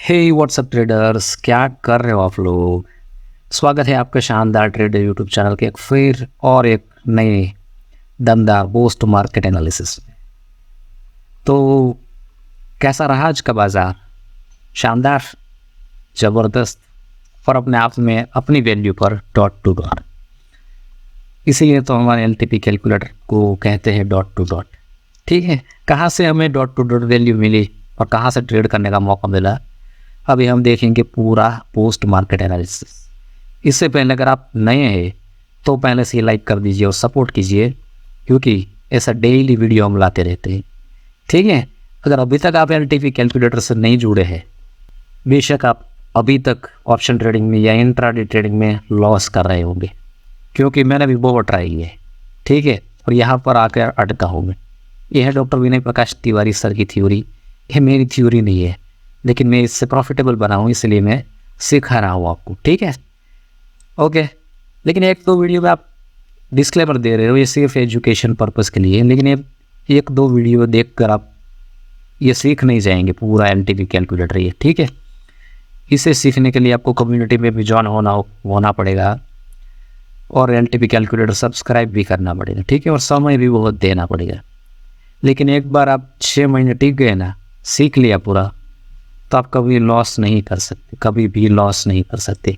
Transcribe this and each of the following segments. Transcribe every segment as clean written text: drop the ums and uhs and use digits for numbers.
हे WhatsApp traders, क्या कर रहे हो आप लोग। स्वागत है आपके शानदार ट्रेडर यूट्यूब चैनल के एक नए दमदार पोस्ट मार्केट एनालिसिस में। तो कैसा रहा आज का बाज़ार? शानदार, ज़बरदस्त और अपने आप में अपनी वैल्यू पर डॉट टू डॉट। इसीलिए तो हमारे एलटीपी कैलकुलेटर को कहते हैं डॉट टू डॉट। ठीक है, कहाँ से हमें डॉट टू डॉट वैल्यू मिली और कहाँ से ट्रेड करने का मौका मिला, अभी हम देखेंगे पूरा पोस्ट मार्केट एनालिसिस। इससे पहले अगर आप नए हैं तो पहले से लाइक कर दीजिए और सपोर्ट कीजिए, क्योंकि ऐसा डेली वीडियो हम लाते रहते हैं। ठीक है, अगर अभी तक आप एलटीपी कैलकुलेटर से नहीं जुड़े हैं, बेशक आप अभी तक ऑप्शन ट्रेडिंग में या इंट्राडे ट्रेडिंग में लॉस कर रहे होंगे, क्योंकि मैंने भी बहुत ट्राई किया है। ठीक है, और यहाँ पर आकर अटका हूँ मैं। यह है डॉक्टर विनय प्रकाश तिवारी सर की थ्योरी। यह मेरी थ्योरी नहीं है, लेकिन मैं इससे प्रॉफिटेबल बना हूँ, इसलिए मैं सिखा रहा हूँ आपको। ठीक है, ओके। लेकिन एक दो वीडियो में आप डिस्क्लेमर दे रहे हो, ये सिर्फ एजुकेशन पर्पज़ के लिए, लेकिन ये एक दो वीडियो देखकर आप ये सीख नहीं जाएंगे पूरा एलटीपी कैलकुलेटर ये। ठीक है, इसे सीखने के लिए आपको कम्युनिटी में भी जॉइन होना पड़ेगा और एलटीपी कैलकुलेटर सब्सक्राइब भी करना पड़ेगा। ठीक है, और समय भी बहुत देना पड़ेगा। लेकिन एक बार आप 6 महीने टिक गए ना, सीख लिया पूरा, तो आप कभी लॉस नहीं कर सकते, कभी भी लॉस नहीं कर सकते।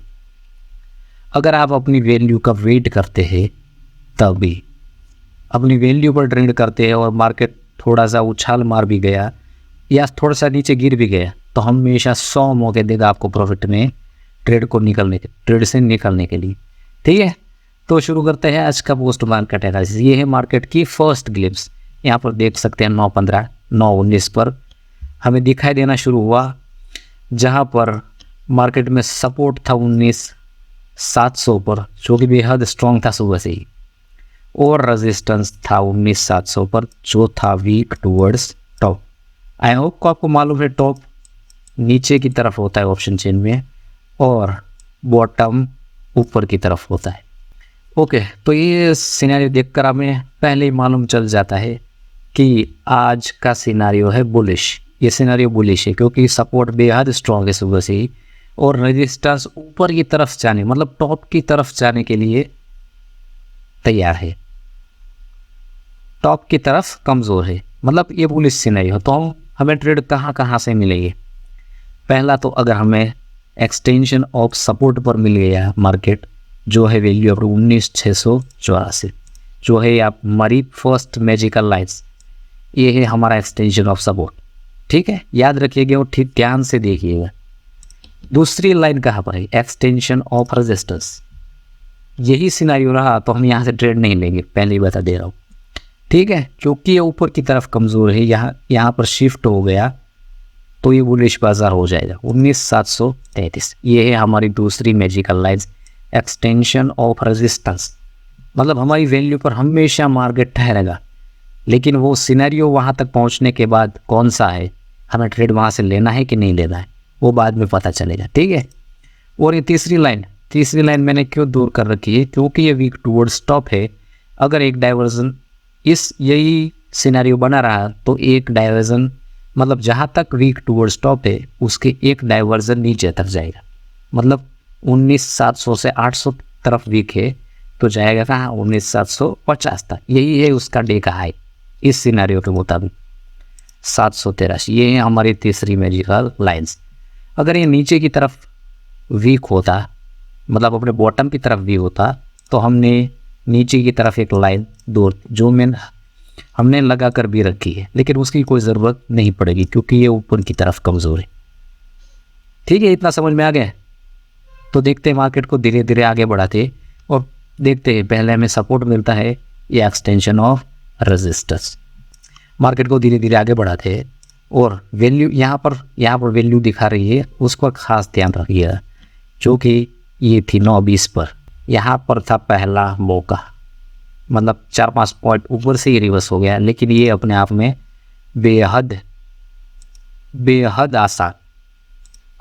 अगर आप अपनी वैल्यू का वेट करते हैं, तभी अपनी वैल्यू पर ट्रेड करते हैं और मार्केट थोड़ा सा उछाल मार भी गया या थोड़ा सा नीचे गिर भी गया, तो हमेशा 100 मौके देगा आपको प्रॉफिट में ट्रेड से निकलने के लिए। ठीक है, तो शुरू करते हैं आज का पोस्ट मार्केट एनालिसिस। ये है मार्केट की फर्स्ट ग्लिम्स। यहाँ पर देख सकते हैं 9:15 9:19 पर हमें दिखाई देना शुरू हुआ, जहाँ पर मार्केट में सपोर्ट था 19,700 पर, जो कि बेहद स्ट्रॉन्ग था सुबह से ही, और रेजिस्टेंस था 19,700 पर, जो था week towards top. I hope को आपको मालूम है टॉप नीचे की तरफ होता है ऑप्शन चेन में और बॉटम ऊपर की तरफ होता है। ओके, तो ये सिनेरियो देखकर हमें पहले ही मालूम चल जाता है कि आज का सिनेरियो है बुलिश। ये सिनेरियो बुलिश है क्योंकि सपोर्ट बेहद स्ट्रॉन्ग है सुबह से ही, और रेजिस्टेंस ऊपर की तरफ जाने मतलब टॉप की तरफ जाने के लिए तैयार है, टॉप की तरफ कमज़ोर है, मतलब ये बुलिश सिनेरियो। तो हमें ट्रेड कहाँ कहाँ से मिलेगी? पहला तो अगर हमें एक्सटेंशन ऑफ सपोर्ट पर मिल गया मार्केट, जो है वैल्यू ऑफ 19,684, जो है आप हमारी फर्स्ट मैजिकल लाइन्स, ये है हमारा एक्सटेंशन ऑफ सपोर्ट। ठीक है, याद रखिएगा और ठीक ध्यान से देखिएगा। दूसरी लाइन कहाँ पर है? Extension of resistance. यही सिनेरियो रहा तो हम यहाँ से ट्रेड नहीं लेंगे, पहले ही बता दे रहा हूँ। ठीक है, क्योंकि ये ऊपर की तरफ कमज़ोर है, यहाँ पर शिफ्ट हो गया तो ये बुलिश बाजार हो जाएगा 19,733। ये है हमारी दूसरी magical lines, extension of resistance. मतलब हमारी वैल्यू पर हमेशा मार्केट ठहरेगा, लेकिन वो सिनेरियो वहाँ तक पहुँचने के बाद कौन सा है, हमें ट्रेड वहाँ से लेना है कि नहीं लेना है, वो बाद में पता चलेगा। ठीक है, और ये तीसरी लाइन मैंने क्यों दूर कर रखी है? क्योंकि ये वीक टूवर्ड्स टॉप है। अगर एक डाइवर्जन यही सिनेरियो बना रहा तो एक डाइवर्जन, मतलब जहाँ तक वीक टूवर्ड्स टॉप है उसके एक डाइवर्जन नीचे तक जाएगा, मतलब 19,700 से 800 तरफ वीक है तो जाएगा कहाँ? 19,750 तक। यही है उसका डे का हाई इस सिनेरियो के मुताबिक 783। ये है हमारी तीसरी मैजिकल लाइंस। अगर ये नीचे की तरफ वीक होता, मतलब अपने बॉटम की तरफ वीक होता, तो हमने नीचे की तरफ एक लाइन दूर जो हमने लगा कर भी रखी है, लेकिन उसकी कोई ज़रूरत नहीं पड़ेगी क्योंकि ये ऊपर की तरफ कमज़ोर है। ठीक है, इतना समझ में आ गया? तो देखते हैं मार्केट को धीरे धीरे आगे बढ़ाते और देखते हैं पहले हमें सपोर्ट मिलता है ये एक्सटेंशन ऑफ रेजिस्टेंस। मार्केट को धीरे धीरे आगे बढ़ाते हैं और वैल्यू यहाँ पर वैल्यू दिखा रही है, उस पर खास ध्यान रखिएगा, जो कि ये थी 9:20 पर। यहाँ पर था पहला मौका, मतलब 4-5 पॉइंट ऊपर से ही रिवर्स हो गया, लेकिन ये अपने आप में बेहद आसान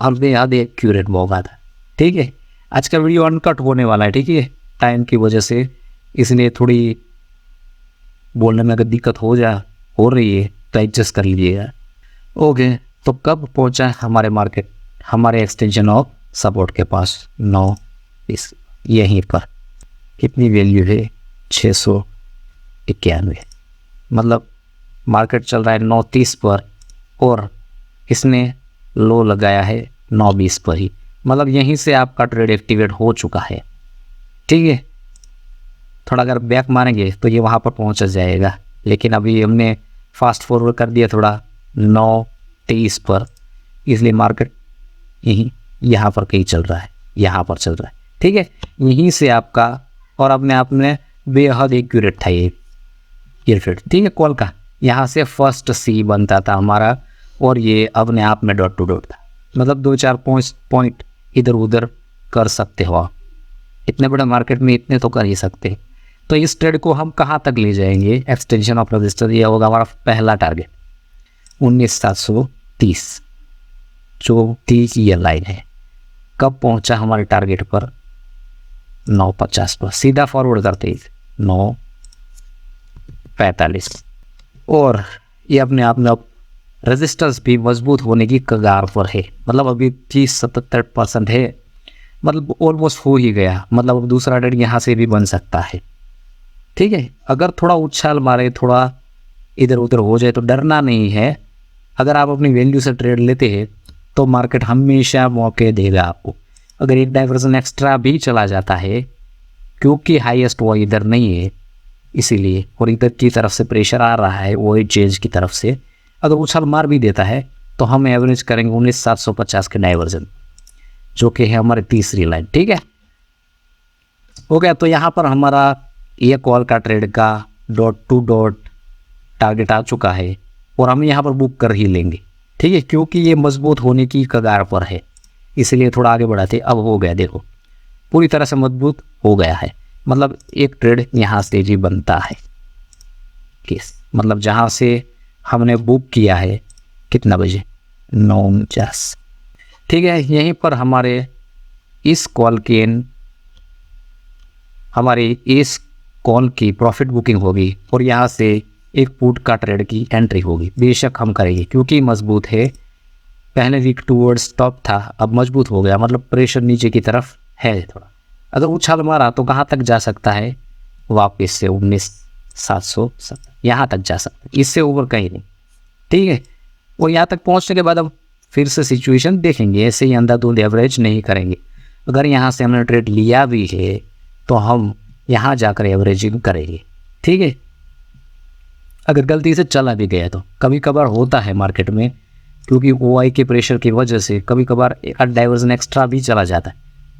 और बेहद एक्यूरेट मौका था। ठीक है, आज का वीडियो अनकट होने वाला है। ठीक है, टाइम की वजह से, इसलिए थोड़ी बोलने में अगर दिक्कत हो रही है तो एडजस्ट कर लीजिएगा। ओके, तो कब पहुंचा हमारे मार्केट हमारे एक्सटेंशन ऑफ सपोर्ट के पास 9 इस यहीं पर कितनी वैल्यू है 691, मतलब मार्केट चल रहा है 9:30 पर और इसने लो लगाया है 9:20 पर ही, मतलब यहीं से आपका ट्रेड एक्टिवेट हो चुका है। ठीक है, थोड़ा अगर बैक मारेंगे तो ये वहाँ पर पहुँच जाएगा, लेकिन अभी हमने फास्ट फॉरवर्ड कर दिया थोड़ा 9:23 पर, इसलिए मार्केट यहाँ पर कहीं चल रहा है, यहाँ पर चल रहा है। ठीक है, यहीं से आपका और अपने आप में बेहद एक्यूरेट था ये ट्रेड। ठीक है, कॉल का यहाँ से फर्स्ट सी बनता था हमारा और ये अपने आप में डॉट टू डॉट था, मतलब 2-4 पॉइंट इधर उधर कर सकते हो आप, इतने बड़े मार्केट में इतने तो कर ही सकते। तो इस ट्रेड को हम कहाँ तक ले जाएंगे, एक्सटेंशन ऑफ रजिस्टर, ये होगा हमारा पहला टारगेट 19,730 जो 30 ये लाइन है। कब पहुंचा हमारे टारगेट पर 9:50 पर, सीधा फॉरवर्ड करते ही 9:45 और ये अपने आप में अब रेजिस्टेंस भी मजबूत होने की कगार पर है, मतलब अभी 30-77% है, मतलब ऑलमोस्ट हो ही गया, मतलब अब दूसरा ट्रेड यहाँ से भी बन सकता है। ठीक है, अगर थोड़ा उछाल मारे, थोड़ा इधर उधर हो जाए तो डरना नहीं है। अगर आप अपनी वैल्यू से ट्रेड लेते हैं तो मार्केट हमेशा मौके देगा आपको। अगर एक डाइवर्जन एक्स्ट्रा भी चला जाता है, क्योंकि हाईएस्ट वो इधर नहीं है इसीलिए, और इधर की तरफ से प्रेशर आ रहा है वो चेंज की तरफ से, अगर उछाल मार भी देता है तो हम एवरेज करेंगे 19,750 के डाइवर्जन, जो कि है हमारी तीसरी लाइन। ठीक है, हो गया। तो यहाँ पर हमारा ये कॉल का ट्रेड का डॉट टू डॉट टारगेट आ चुका है और हम यहाँ पर बुक कर ही लेंगे। ठीक है, क्योंकि ये मजबूत होने की कगार पर है, इसलिए थोड़ा आगे बढ़ाते। अब हो गया, देखो पूरी तरह से मजबूत हो गया है, मतलब एक ट्रेड यहाँ से जी बनता है केस, मतलब जहाँ से हमने बुक किया है कितना बजे 9:49। ठीक है, यहीं पर हमारे इस कॉल की प्रॉफिट बुकिंग होगी और यहाँ से एक पुट का ट्रेड की एंट्री होगी, बेशक हम करेंगे क्योंकि मजबूत है। पहले वीक टूवर्ड्स टॉप था, अब मजबूत हो गया, मतलब प्रेशर नीचे की तरफ है थोड़ा। अगर उछाल मारा तो कहाँ तक जा सकता है, वापस से 19,770 यहाँ तक जा सकता है, इससे ऊपर कहीं नहीं। ठीक है, और यहाँ तक पहुँचने के बाद अब फिर से सिचुएशन देखेंगे, ऐसे ही अंधाधुंध एवरेज नहीं करेंगे। अगर यहाँ से हमने ट्रेड लिया भी है तो हम यहाँ जाकर एवरेजिंग करेंगे। ठीक है, अगर गलती से चला भी गया तो कभी कभार होता है मार्केट में, क्योंकि OI के प्रेशर की वजह से कभी कभार एक डाइवर्जन एक्स्ट्रा भी चला जाता है।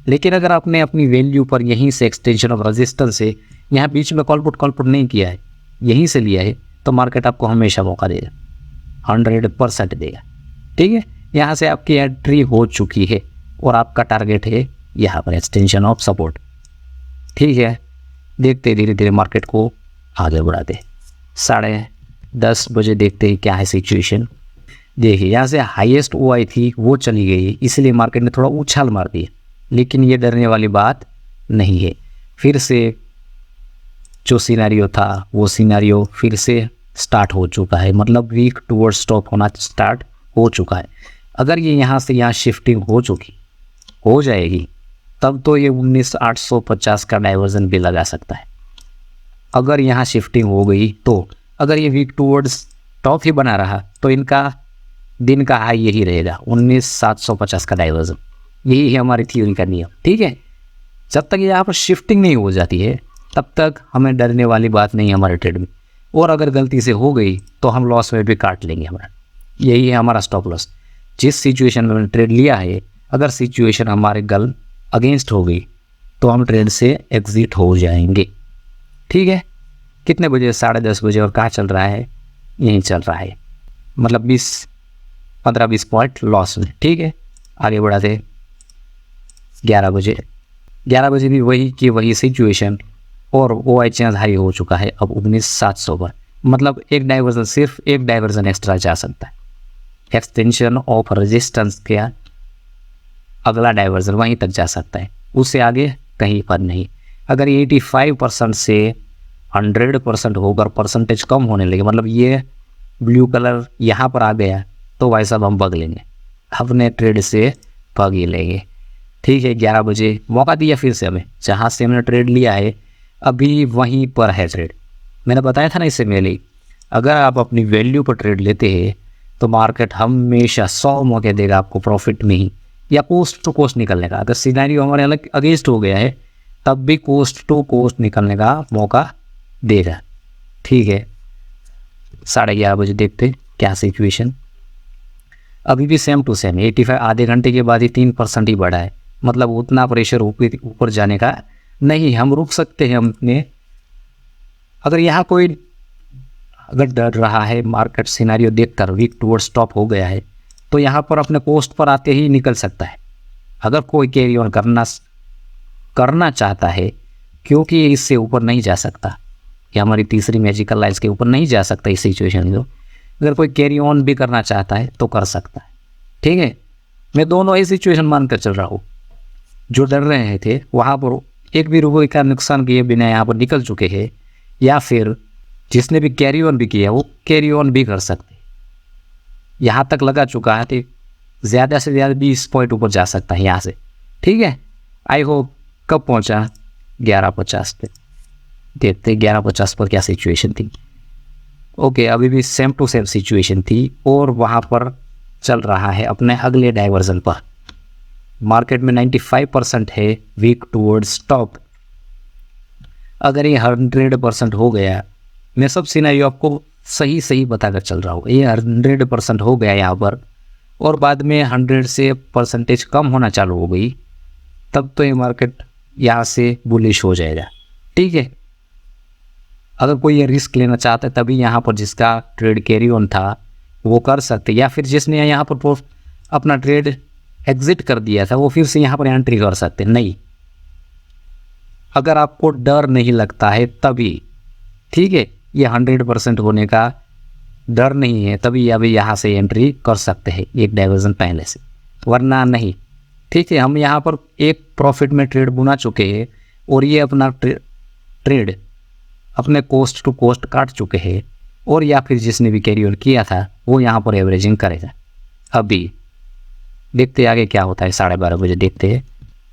लेकिन अगर आपने अपनी वैल्यू पर यहीं से एक्सटेंशन ऑफ रेजिस्टेंस से यहाँ बीच में कॉलपुट नहीं किया है, यहीं से लिया है, तो मार्केट आपको हमेशा मौका देगा, 100% देगा। ठीक है, यहाँ से आपकी एंट्री हो चुकी है और आपका टारगेट है यहाँ पर एक्सटेंशन ऑफ सपोर्ट। ठीक है, देखते धीरे धीरे मार्केट को आगे बढ़ाते। 10:30 बजे देखते हैं क्या है सिचुएशन। देखिए यहाँ से हाईएस्ट OI थी वो चली गई, इसलिए मार्केट ने थोड़ा उछाल मार दिया, लेकिन ये डरने वाली बात नहीं है। फिर से जो सिनेरियो था वो सिनेरियो फिर से स्टार्ट हो चुका है, मतलब वीक टूवर्ड स्टॉप होना स्टार्ट हो चुका है। अगर ये यहाँ से यहाँ शिफ्टिंग हो जाएगी तब तो ये 19,850 का डाइवर्जन भी लगा सकता है। अगर यहाँ शिफ्टिंग हो गई तो अगर ये वीक टूवर्ड्स टॉप ही बना रहा तो इनका दिन का हाई यही रहेगा 19,750 का डाइवर्जन। यही है हमारी थ्योरी का नियम। ठीक है, जब तक यहाँ पर शिफ्टिंग नहीं हो जाती है तब तक हमें डरने वाली बात नहीं है हमारे ट्रेड में, और अगर गलती से हो गई तो हम लॉस में भी काट लेंगे हमारा। यही है हमारा स्टॉप लॉस। जिस सिचुएशन में हमने ट्रेड लिया है, अगर सिचुएशन हमारे अगेंस्ट हो गई तो हम ट्रेड से एग्जिट हो जाएंगे। ठीक है, कितने बजे 10:30 बजे, और कहाँ चल रहा है, यहीं चल रहा है, मतलब 15-20 पॉइंट लॉस में। ठीक है, आगे बढ़ाते 11 बजे भी वही की वही सिचुएशन और OI चेंज हाई हो चुका है अब 19,700 पर, मतलब सिर्फ एक डाइवर्जन एक्स्ट्रा जा सकता है। एक्सटेंशन ऑफ रेजिस्टेंस का अगला डाइवर्जन वहीं तक जा सकता है, उससे आगे कहीं पर नहीं। अगर 85% से 100% होकर परसेंटेज कम होने लगे, मतलब ये ब्लू कलर यहाँ पर आ गया, तो भाई साहब हम भाग लेंगे, अपने ट्रेड से भाग ये लेंगे। ठीक है, 11 बजे मौका दिया फिर से हमें, जहाँ से हमने ट्रेड लिया है अभी वहीं पर है ट्रेड। मैंने बताया था ना इससे पहले, अगर आप अपनी वैल्यू पर ट्रेड लेते हैं तो मार्केट हमेशा 100 मौके देगा आपको प्रॉफिट में ही या कोस्ट टू कोस्ट निकलने का। अगर सिनेरियो हमारे अलग अगेंस्ट हो गया है तब भी कोस्ट टू कोस्ट निकलने का मौका देगा। ठीक है, 11:30 बजे देखते क्या सिचुएशन। अभी भी सेम टू सेम 85, आधे घंटे के बाद ही 3% ही बढ़ा है, मतलब उतना प्रेशर ऊपर जाने का नहीं। हम रुक सकते हैं अपने, अगर यहाँ कोई अगर डर रहा है मार्केट सिनेरियो देखकर वीक टूवर्ड स्टॉप हो गया है तो यहाँ पर अपने कोस्ट पर आते ही निकल सकता है। अगर कोई कैरी ऑन करना चाहता है, क्योंकि ये इससे ऊपर नहीं जा सकता, ये हमारी तीसरी मैजिकल लाइन्स के ऊपर नहीं जा सकता इस सिचुएशन में। अगर कोई कैरी ऑन भी करना चाहता है तो कर सकता है। ठीक है, मैं दोनों ही सिचुएशन मानकर चल रहा हूँ। जो डर रहे थे वहाँ पर एक भी रुपये का नुकसान किए बिना यहाँ पर निकल चुके हैं, या फिर जिसने भी कैरी ऑन भी किया वो कैरी ऑन भी कर सकते। यहाँ तक लगा चुका है तो ज़्यादा से ज़्यादा 20 पॉइंट ऊपर जा सकता है यहाँ से। ठीक है, आई होप कब पहुँचा 11:50 पे, देखते 11:50 पर क्या सिचुएशन थी। ओके, अभी भी सेम टू सेम सिचुएशन थी और वहाँ पर चल रहा है अपने अगले डाइवर्जन पर। मार्केट में 95% है वीक टूवर्ड्स टॉप। अगर ये 100% हो गया, मैं सब सिनेरियो आपको सही बताकर चल रहा हूँ, ये 100% हो गया यहाँ पर और बाद में 100 से परसेंटेज कम होना चालू हो गई, तब तो ये मार्केट यहाँ से बुलिश हो जाएगा। ठीक है, अगर कोई ये रिस्क लेना चाहता है तभी यहाँ पर जिसका ट्रेड कैरी ऑन था वो कर सकते, या फिर जिसने यहाँ पर अपना ट्रेड एग्जिट कर दिया था वो फिर से यहाँ पर एंट्री कर सकते। नहीं, अगर आपको डर नहीं लगता है तभी, ठीक है, ये 100% होने का डर नहीं है तभी अभी यहाँ से एंट्री कर सकते हैं एक डाइवर्जन पहले से, वरना नहीं। ठीक है, हम यहाँ पर एक प्रॉफिट में ट्रेड बुना चुके हैं और ये अपना ट्रेड अपने कोस्ट टू कोस्ट काट चुके हैं, और या फिर जिसने भी कैरी ऑन किया था वो यहाँ पर एवरेजिंग करेगा। अभी देखते आगे क्या होता है, 12:30 बजे देखते हैं।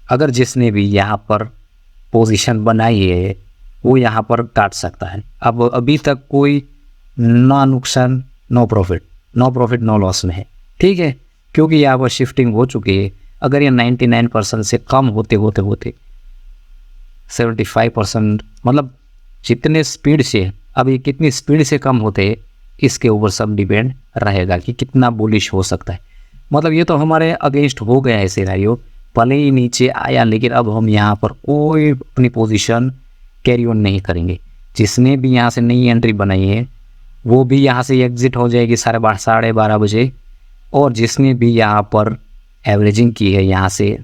अगर जिसने भी यहाँ पर पोजीशन बनाई है वो यहाँ पर काट सकता है। अब अभी तक कोई ना नुकसान नो प्रॉफिट नो लॉस में है। ठीक है, क्योंकि यहाँ पर शिफ्टिंग हो चुकी है। अगर ये 99% से कम होते 75%, मतलब जितने स्पीड से, अब ये कितनी स्पीड से कम होते इसके ऊपर सब डिपेंड रहेगा कि कितना बुलिश हो सकता है। मतलब ये तो हमारे अगेंस्ट हो गया है सिनेरियो, भले ही नीचे आया, लेकिन अब हम यहाँ पर कोई अपनी पोजीशन कैरी ऑन नहीं करेंगे। जिसने भी यहाँ से नई एंट्री बनाई है वो भी यहाँ से एग्जिट हो जाएगी 12:30 बजे, और जिसने भी यहाँ पर एवरेजिंग की है यहाँ से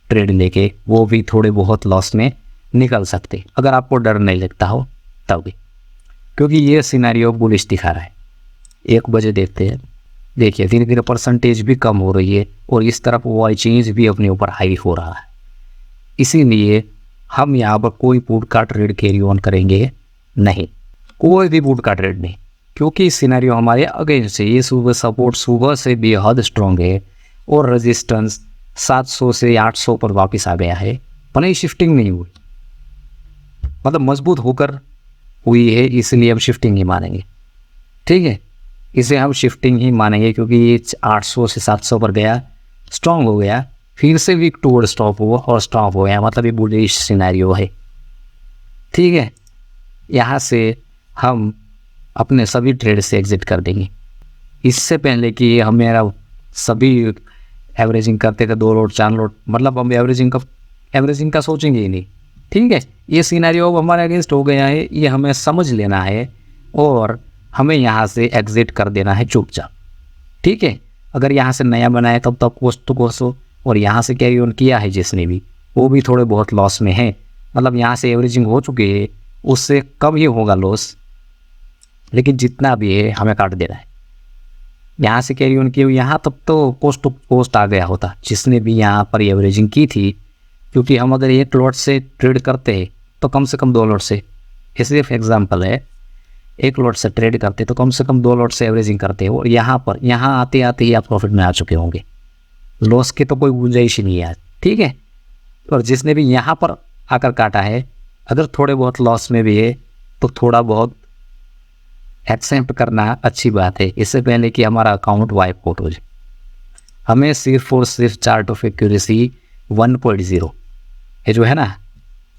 ट्रेड लेके वो भी थोड़े बहुत लॉस में निकल सकते, अगर आपको डर नहीं लगता हो तब भी, क्योंकि ये सिनेरियो बुलिश दिखा रहा है। 1 बजे देखते हैं, देखिए धीरे धीरे परसेंटेज भी कम हो रही है और इस तरफ वाई चेंज भी अपने ऊपर हाई हो रहा है। इसीलिए हम यहाँ पर कोई पुट का ट्रेड कैरी ऑन करेंगे नहीं, कोई भी पुट का ट्रेड नहीं, क्योंकि सिनेरियो हमारे अगेंस्ट है। ये सुबह सपोर्ट सुबह से बेहद स्ट्रॉन्ग है और रेजिस्टेंस 700 से 800 पर वापस आ गया है, भले ही शिफ्टिंग नहीं हुई, मतलब मजबूत होकर हुई है, इसलिए हम शिफ्टिंग ही मानेंगे। ठीक है, इसे हम शिफ्टिंग ही मानेंगे क्योंकि ये 800 से 700 पर गया, स्ट्रॉन्ग हो गया, फिर से वीक टूवर्ड स्टॉप हुआ और स्टॉप हो गया, मतलब ये बुलिश सिनेरियो है। ठीक है, यहाँ से हम अपने सभी ट्रेड से एग्जिट कर देंगे। इससे पहले कि हमें सभी एवरेजिंग करते थे 2 लोट 4 लोट, मतलब हम एवरेजिंग का सोचेंगे ही नहीं। ठीक है, ये सिनेरियो हमारे अगेंस्ट हो गया है, ये हमें समझ लेना है और हमें यहाँ से एग्जिट कर देना है चुपचाप। ठीक है, अगर यहाँ से नया बनाया तब तक कोस्ट टू कोस्ट हो, और यहाँ से कैरी ऑन किया है जिसने भी, वो भी थोड़े बहुत लॉस में है, मतलब यहाँ से एवरेजिंग हो चुकी है, उससे कम ही होगा लॉस, लेकिन जितना भी है हमें काट देना है। यहाँ से कैरी ऑन किया यहाँ तब तो कोस्ट टू कोस्ट आ गया होता जिसने भी यहाँ पर एवरेजिंग की थी, क्योंकि हम अगर 1 लॉट से ट्रेड करते हैं तो कम से कम 2 लॉट से, ये सिर्फ एग्जाम्पल है, 1 लॉट से ट्रेड करते तो कम से कम 2 लॉट से एवरेजिंग करते हो, और यहाँ आते आते ही आप प्रॉफिट में आ चुके होंगे। लॉस की तो कोई गुंजाइश ही नहीं है, ठीक है। और जिसने भी यहाँ पर आकर काटा है, अगर थोड़े बहुत लॉस में भी है तो थोड़ा बहुत एक्सेप्ट करना अच्छी बात है, इससे पहले कि हमारा अकाउंट वाइप आउट हो जाए। हमें सिर्फ और सिर्फ चार्ट ऑफ एक्यूरेसी 1.0 ये जो है ना,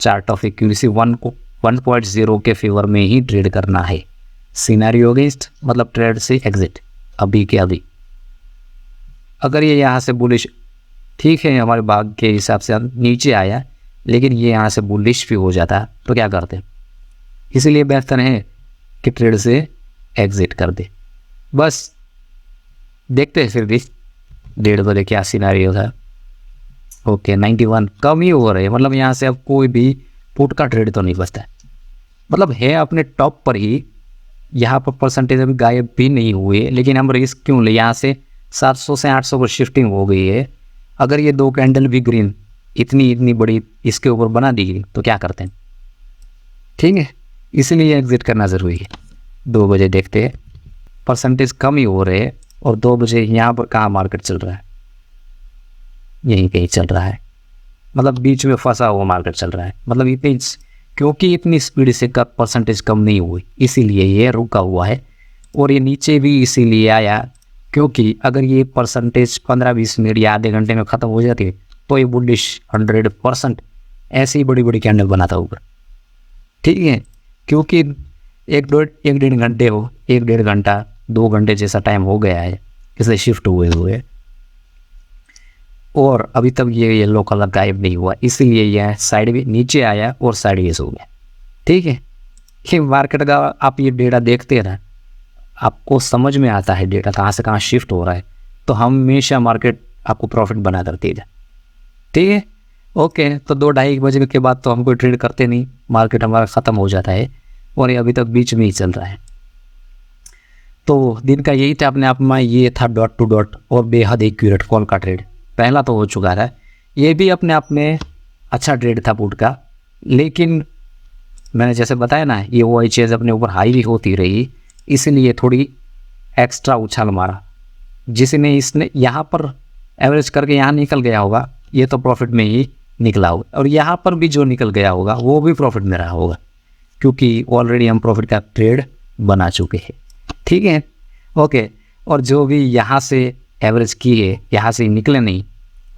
चार्ट ऑफ एक्यूरेसी 1.0 के फेवर में ही ट्रेड करना है। सिनेरियो अगेंस्ट मतलब ट्रेड से एग्जिट अभी के अभी। अगर ये यहाँ से बुलिश, ठीक है, हमारे भाग के हिसाब से नीचे आया, लेकिन ये यहाँ से बुलिश भी हो जाता तो क्या करते हैं। इसीलिए बेहतर है कि ट्रेड से एग्जिट कर दे। बस देखते हैं फिर भी 1.5 बजे क्या सिनेरियो था। ओके 91 कम ही हो रहे हैं, मतलब यहाँ से अब कोई भी पुट का ट्रेड तो नहीं बचता है, मतलब है अपने टॉप पर ही। यहाँ पर परसेंटेज अभी गायब भी नहीं हुए, लेकिन हम रिस्क क्यों ले। यहाँ से 700 से 800 पर शिफ्टिंग हो गई है। अगर ये 2 कैंडल भी ग्रीन इतनी बड़ी इसके ऊपर बना दी तो क्या करते हैं, ठीक है। इसीलिए एग्जिट करना ज़रूरी है। 2 बजे देखते हैं, परसेंटेज कम ही हो रहे हैं। और 2 बजे यहाँ पर कहाँ मार्केट चल रहा है, यहीं कहीं चल रहा है, मतलब बीच में फंसा हुआ मार्केट चल रहा है। मतलब इतनी, क्योंकि इतनी स्पीड से परसेंटेज कम नहीं हुई, इसीलिए ये रुका हुआ है। और ये नीचे भी इसीलिए आया क्योंकि अगर ये परसेंटेज 15-20 मिनट या आधे घंटे में ख़त्म हो जाती है तो ये बुलिश 100% ऐसी बड़ी बड़ी कैंडल बनाता ऊपर, ठीक है। क्योंकि 1-1.5 घंटे हो, 1-1.5 घंटा 2 घंटे जैसा टाइम हो गया है इसे शिफ्ट हुए और अभी तक ये येलो कलर गायब नहीं हुआ, इसीलिए यह साइड भी नीचे आया और साइड वेज हो गया, ठीक है। ये मार्केट का आप ये डेटा देखते हैं, आपको समझ में आता है डेटा कहाँ से कहाँ शिफ्ट हो रहा है, तो हमेशा मार्केट आपको प्रॉफिट बना करती है, ठीक है। ओके, तो 2-2:30 बजे के बाद तो हम कोई ट्रेड करते नहीं, मार्केट हमारा ख़त्म हो जाता है और ये अभी तक बीच में ही चल रहा है। तो दिन का यही था अपने आप में, ये था डॉट टू डॉट और बेहद एक्यूरेट कॉल का ट्रेड। पहला तो हो चुका था, ये भी अपने आप में अच्छा ट्रेड था पुट का, लेकिन मैंने जैसे बताया ना, ये वो चीज़ अपने ऊपर हाई भी होती रही, इसलिए थोड़ी एक्स्ट्रा उछाल मारा, जिसने इसने यहाँ पर एवरेज करके यहाँ निकल गया होगा, ये तो प्रॉफिट में ही निकला होगा। और यहाँ पर भी जो निकल गया होगा वो भी प्रॉफिट में रहा होगा, क्योंकि ऑलरेडी हम प्रॉफिट का ट्रेड बना चुके हैं, ठीक है। ओके, और जो भी यहाँ से एवरेज किए, यहाँ से निकले नहीं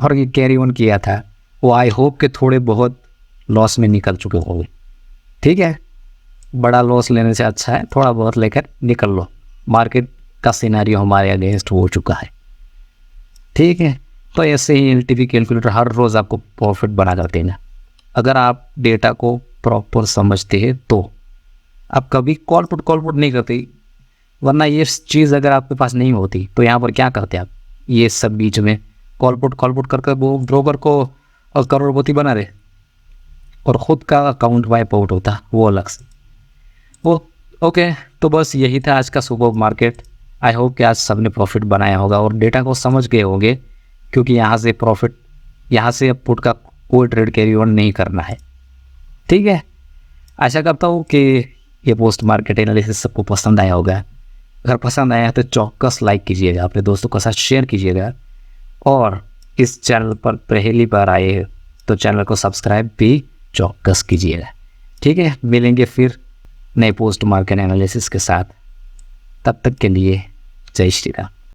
और ये कैरी ऑन किया था, वो आई होप के थोड़े बहुत लॉस में निकल चुके होंगे, ठीक है। बड़ा लॉस लेने से अच्छा है थोड़ा बहुत लेकर निकल लो, मार्केट का सिनेरियो हमारे अगेंस्ट हो चुका है, ठीक है। तो ऐसे ही एलटीवी कैलकुलेटर हर रोज़ आपको प्रॉफिट बना कर देना, अगर आप डेटा को प्रॉपर समझते हैं तो। आप कभी कॉल पुट नहीं करते, वरना ये चीज़ अगर आपके पास नहीं होती तो यहाँ पर क्या करते आप, ये सब बीच में कॉल पुट करके वो ब्रोकर को और करोड़पति बना रहे और ख़ुद का अकाउंट वाइप आउट होता, वो अलग से वो। ओके, तो बस यही था आज का सुपर मार्केट। आई होप कि आज सबने प्रॉफिट बनाया होगा और डेटा को समझ गए होंगे, क्योंकि यहाँ से प्रॉफिट, यहाँ से अब पुट का कोई ट्रेड कैरी ऑन नहीं करना है, ठीक है। आशा करता हूँ कि ये पोस्ट मार्केट एनालिसिस सबको पसंद आया होगा। अगर पसंद आया तो चौक्कस लाइक कीजिएगा, अपने दोस्तों के साथ शेयर कीजिएगा, और इस चैनल पर पहली बार आए तो चैनल को सब्सक्राइब भी चौक्कस कीजिएगा, ठीक है। मिलेंगे फिर नए पोस्ट मार्केट एनालिसिस के साथ, तब तक के लिए जय श्री राम।